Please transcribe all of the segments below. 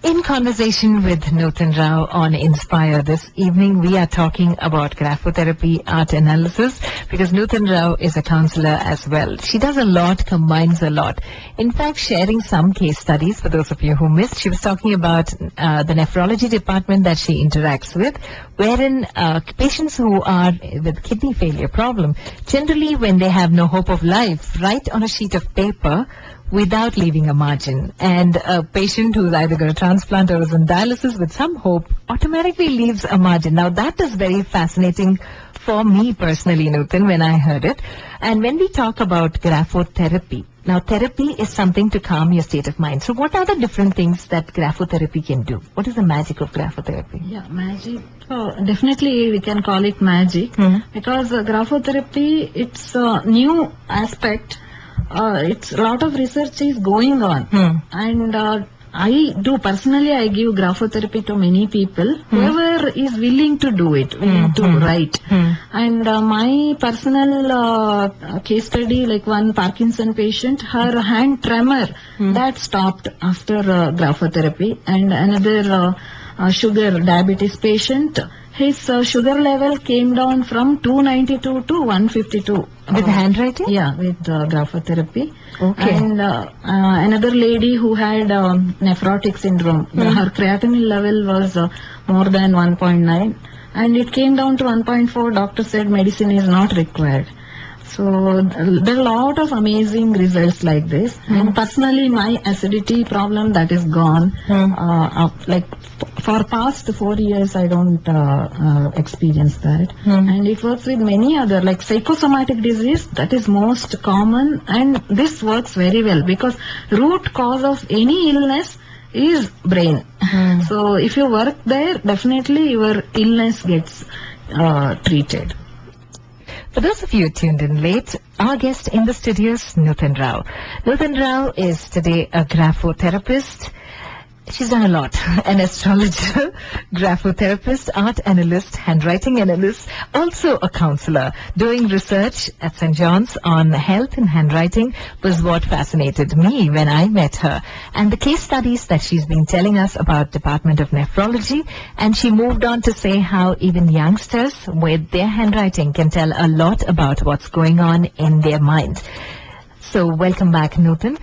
In conversation with Noothan Rao on Inspire this evening, we are talking about graphotherapy art analysis because Noothan Rao is a counselor as well. She does a lot, combines a lot. In fact, sharing some case studies for those of you who missed, she was talking about the nephrology department that she interacts with, wherein patients who are with kidney failure problem, generally when they have no hope of life, write on a sheet of paper without leaving a margin. And a patient who's either got a transplant or is on dialysis with some hope automatically leaves a margin. Now that is very fascinating for me personally, Noothan, when I heard it. And when we talk about graphotherapy, now therapy is something to calm your state of mind. So what are the different things that graphotherapy can do? What is the magic of graphotherapy? Yeah, magic. Oh, definitely we can call it magic because graphotherapy, it's a new aspect. It's a lot of research is going on, and I give graphotherapy to many people, whoever is willing to do it, willing to write. And my personal case study, like one Parkinson patient, her hand tremor that stopped after graphotherapy, and another sugar diabetes patient, his sugar level came down from 292 to 152. With handwriting? Yeah, with graphotherapy. Okay. And another lady who had nephrotic syndrome, her creatinine level was more than 1.9 and it came down to 1.4. Doctor said medicine is not required. So there are a lot of amazing results like this. And personally, my acidity problem, that is gone. Like for past 4 years, I don't experience that. And it works with many other, like psychosomatic disease, that is most common. And this works very well because root cause of any illness is brain. So if you work there, definitely your illness gets treated. For those of you tuned in late, our guest in the studio is Noothan Rao. Noothan Rao is today a graphotherapist. She's done a lot. An astrologer, graphotherapist, art analyst, handwriting analyst, also a counselor. Doing research at St. John's on health and handwriting was what fascinated me when I met her. And the case studies that she's been telling us about Department of Nephrology, and she moved on to say how even youngsters with their handwriting can tell a lot about what's going on in their mind. So welcome back, Noothan.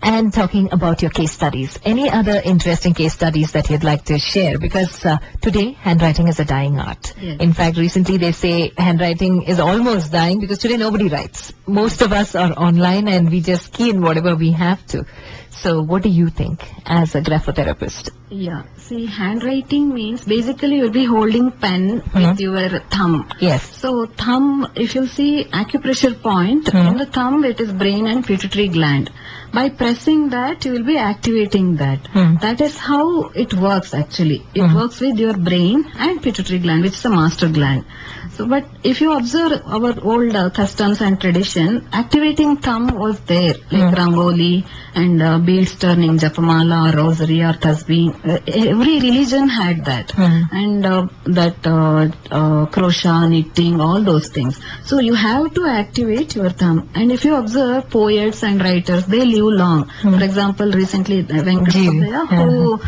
And talking about your case studies, any other interesting case studies that you'd like to share? Because today, handwriting is a dying art. Yes. In fact, recently they say handwriting is almost dying because today nobody writes. Most of us are online and we just key in whatever we have to. So what do you think as a graphotherapist? Yeah, see, handwriting means basically you'll be holding pen with your thumb. Yes. So thumb, if you see acupressure point, in the thumb it is brain and pituitary gland. By pressing that, you will be activating that. That is how it works actually. It works with your brain and pituitary gland, which is the master gland. So, but if you observe our old customs and tradition, activating thumb was there, like Rangoli and beads turning, Japamala or Rosary or Tasbih. Every religion had that. And that crochet, knitting, all those things. So you have to activate your thumb. And if you observe poets and writers, they live long. For example, recently Venkata who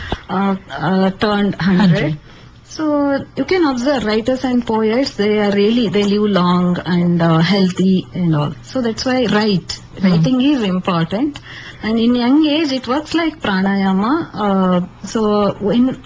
turned 100. So you can observe writers and poets, they live long and healthy and all. So that's why writing is important. And in young age, it works like pranayama. So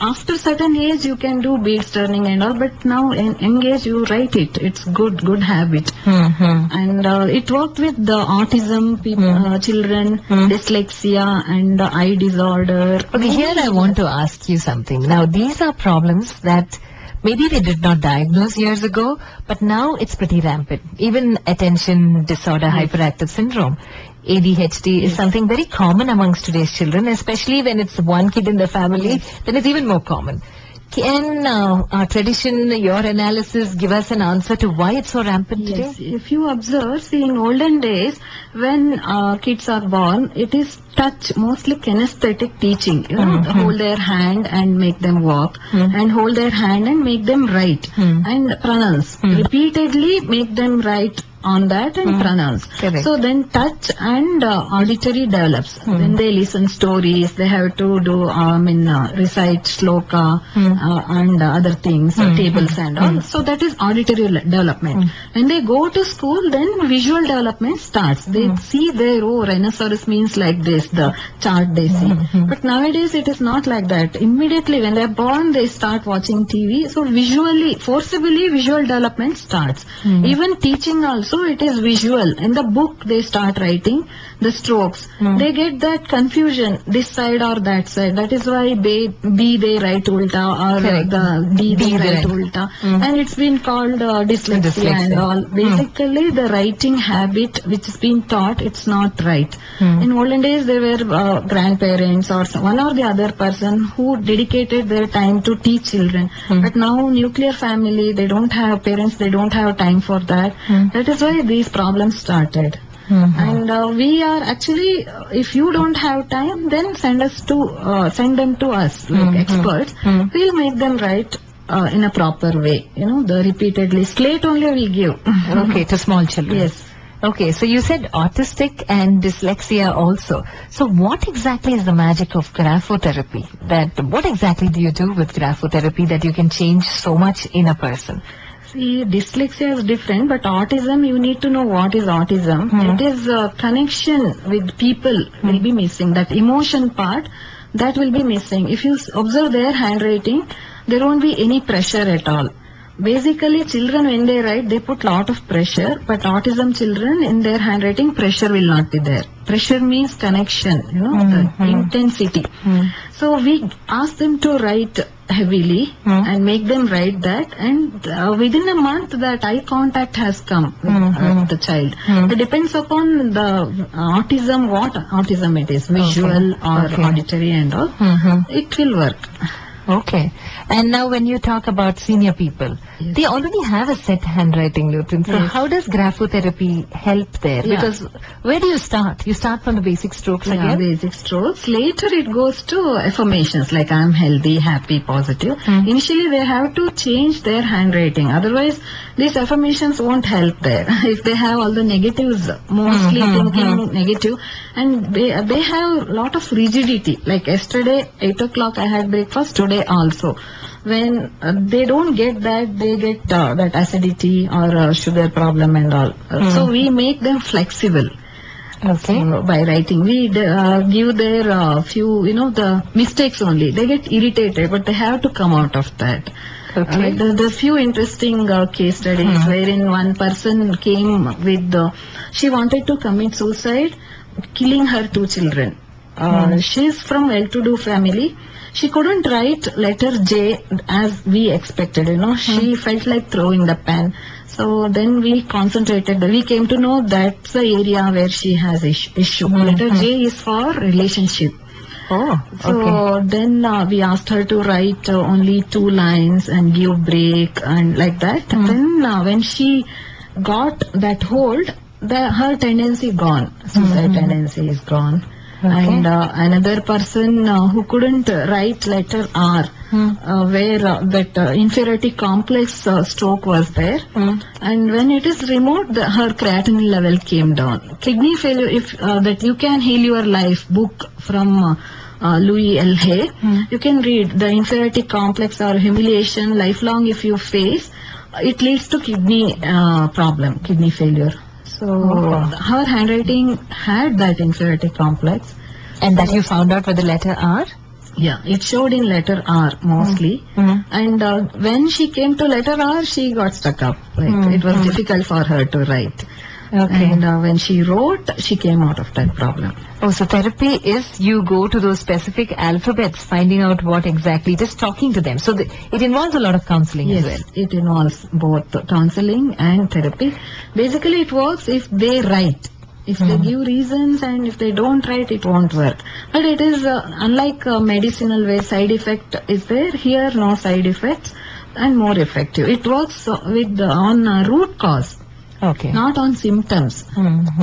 after certain age, you can do beads turning and all. But now in young age, you write it. It's good habit. And it worked with the autism people, children, dyslexia and eye disorder. Okay, here I want to ask you something. Now, these are problems that maybe they did not diagnose years ago, but now it's pretty rampant. Even attention disorder, hyperactive syndrome, ADHD is something very common amongst today's children, especially when it's one kid in the family, then it's even more common. Can our tradition, your analysis, give us an answer to why it's so rampant today? Yes, if you observe, see, in olden days, when kids are born, it is touch, mostly kinesthetic teaching. You know, hold their hand and make them walk, and hold their hand and make them write, and pronounce. Repeatedly make them write on that and pronounce. Correct. So then touch and auditory develops. When they listen stories, they have to do, recite sloka and other things, tables and all. So that is auditory development. When they go to school, then visual development starts. They see their, rhinoceros means like this, the chart they see. But nowadays it is not like that. Immediately when they are born, they start watching TV. So visually, forcibly visual development starts. Even teaching also, it is visual. In the book they start writing the strokes. They get that confusion, this side or that side. That is why B they write ulta or the D they write ulta. And it's been called dyslexia and all. Basically the writing habit which is being taught, it's not right. In olden days there were grandparents or one or the other person who dedicated their time to teach children. But now nuclear family, they don't have parents, they don't have time for that. That is why these problems started. And we are actually, if you don't have time, then send them to us, like experts. We'll make them write in a proper way. The repeatedly slate only we give. Okay, to small children. Yes. Okay, so you said autistic and dyslexia also. So what exactly is the magic of graphotherapy? What exactly do you do with graphotherapy that you can change so much in a person? See, dyslexia is different, but autism, you need to know what is autism. It is a connection with people will be missing. That emotion part, that will be missing. If you observe their handwriting, there won't be any pressure at all. Basically, children when they write, they put lot of pressure, but autism children in their handwriting, pressure will not be there. Pressure means connection, the intensity. So we ask them to write heavily and make them write that, and within a month that eye contact has come with the child. It depends upon the autism, what autism it is, visual or auditory and all. It will work. Okay. And now when you talk about senior people, they already have a set handwriting, Noothan. So how does graphotherapy help there? Because where do you start? You start from the basic strokes again? Basic strokes. Later it goes to affirmations like I'm healthy, happy, positive. Initially they have to change their handwriting. Otherwise, these affirmations won't help there. If they have all the negatives, mostly thinking negative, and they have a lot of rigidity. Like yesterday, 8 o'clock I had breakfast, today also. When they don't get that, they get that acidity or sugar problem and all. So we make them flexible. Okay. So by writing, we give their few, the mistakes only. They get irritated, but they have to come out of that. Okay. There's few interesting case studies wherein one person came with, she wanted to commit suicide, killing her 2 children. She's from well-to-do family. She couldn't write letter J as we expected, She felt like throwing the pen. So then we concentrated. We came to know that's the area where she has issue. Letter J is for relationship. Oh, So then we asked her to write only 2 lines and give break and like that. Then when she got that hold, her tendency gone. Suicide tendency is gone. And another person who couldn't write letter R, where that inferiority complex stroke was there, and when it is removed, her creatinine level came down. Kidney failure, if that you can heal your life book from Louis L. Hay, you can read the inferiority complex or humiliation lifelong if you face, it leads to kidney problem, kidney failure. So her handwriting had that inferiority complex. And that you found out with the letter R? Yeah, it showed in letter R mostly. And when she came to letter R, she got stuck up. It was difficult for her to write. Okay. And when she wrote, she came out of that problem. Oh, so therapy is you go to those specific alphabets, finding out what exactly, just talking to them. So it involves a lot of counseling as well. Yes, it involves both counseling and therapy. Basically, it works if they write. If they give reasons and if they don't write, it won't work. But it is unlike medicinal where side effect is there, here no side effects and more effective. It works with on root cause. Okay. not on symptoms.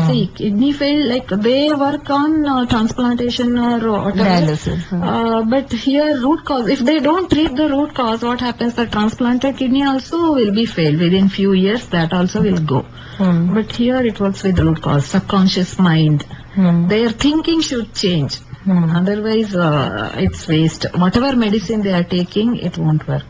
See, kidney fail, like they work on transplantation or whatever. Dialysis. But here root cause, if they don't treat the root cause, what happens? The transplanted kidney also will be failed within few years. That also will go. But here it works with root cause, subconscious mind. Their thinking should change. Otherwise, it's waste. Whatever medicine they are taking, it won't work.